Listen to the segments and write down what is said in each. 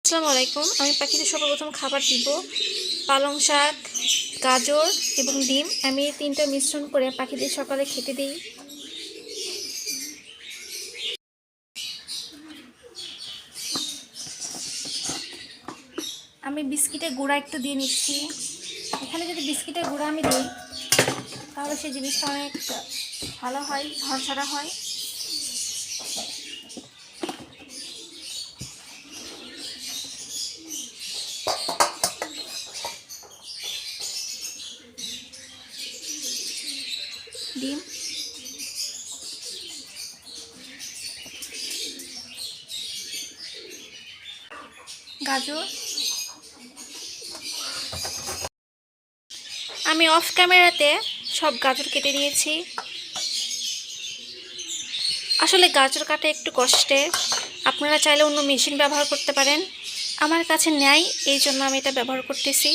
আসসালামু আলাইকুম। আমি পাখিদের সর্বপ্রথম খাবার দিব পালং শাক, গাজর এবং ডিম। আমি এই তিনটা মিশ্রণ করে পাখিদের সকালে খেতে দিই। আমি বিস্কিটের গুঁড়া একটু দিয়ে নিচ্ছি। এখানে যদি বিস্কিটের গুঁড়া আমি দিই তাহলে সেই জিনিসটা অনেক ভালো হয়, ঝরঝরা হয়। ডিম, গাজর। আমি অফ ক্যামেরাতে সব গাজর কেটে নিয়েছি। আসলে গাজর কাটা একটু কষ্টের, আপনারা চাইলে অন্য মেশিন ব্যবহার করতে পারেন। আমার কাছে নেই, এই জন্য আমি এটা ব্যবহার করতেছি।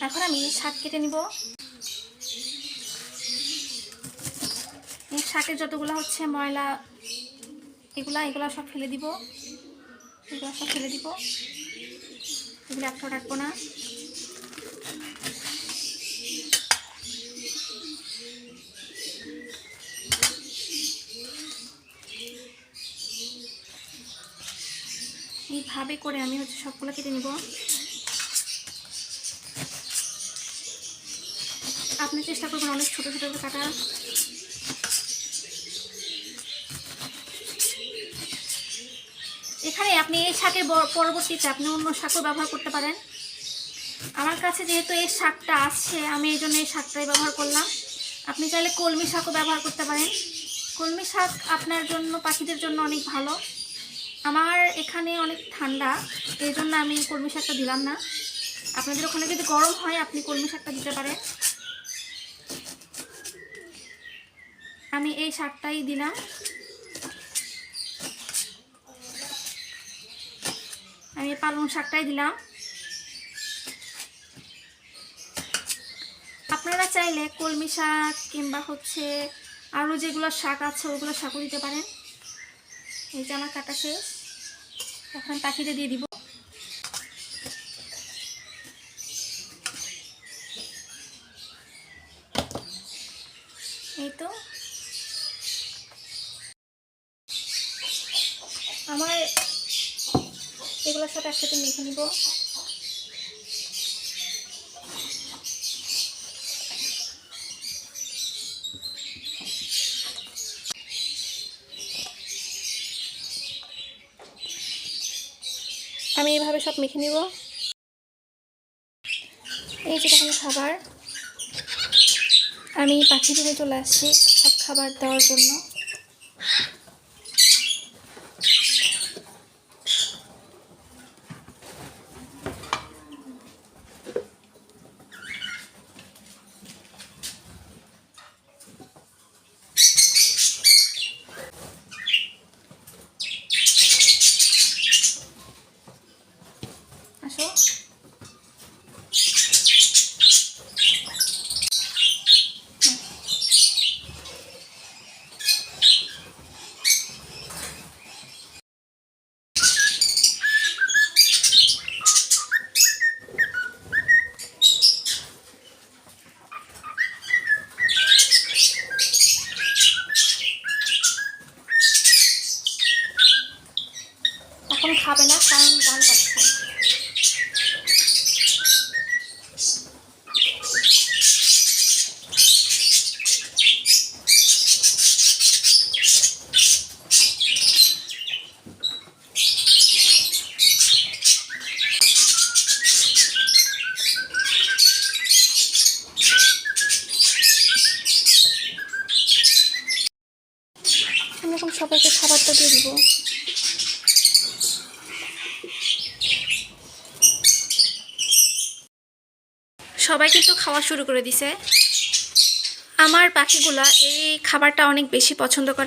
এখন আমি শাক কেটে নিব। এই শাকের যতগুলো হচ্ছে ময়লা, এগুলা সব ফেলে দিব। এগুলো একটাও রাখবো না। এইভাবে করে আমি সবগুলো কেটে নিব। আপনি চেষ্টা করবেন অনেক ছোটো ছোটো করে কাটা। এখানে আপনি এই শাকের পরবর্তীতে আপনি অন্য শাকও ব্যবহার করতে পারেন। আমার কাছে যেহেতু এই শাকটা আছে, আমি এই জন্য এই শাকটাই ব্যবহার করলাম। আপনি চাইলে কলমি শাকও ব্যবহার করতে পারেন। কলমি শাক আপনার জন্য, পাখিদের জন্য অনেক ভালো। আমার এখানে অনেক ঠান্ডা, এই জন্য আমি কলমি শাকটা দিলাম না। আপনাদের ওখানে যদি গরম হয় আপনি কলমি শাকটা দিতে পারেন। আমি এই শাকটাই দিলাম। আমি পালং শাকটাই দিলাম। আপনারা চাইলে কলমি শাক কিংবা আরও যেগুলো শাক আছে ওগুলো শাকও দিতে পারেন। এই যে আমার কাটা শেষ, এখন পাখিতে দিয়ে দিব। এই তো আমার এগুলোর সাথে একসাথে মেখে নিব। আমি এইভাবে সব মেখে নিব। এই যে দেখুন খাবার, আমি পাখি রুমে চলে আসছি সব খাবার দেওয়ার জন্য। আসো, এখন খাবে না কারণ গান পাচ্ছে। আমি এখন সবাইকে খাবারটা দিয়ে দিব। সবাই কিন্তু খাওয়া শুরু করে দিছে। আমার পাখিগুলা এই খাবারটা অনেক বেশি পছন্দ করে।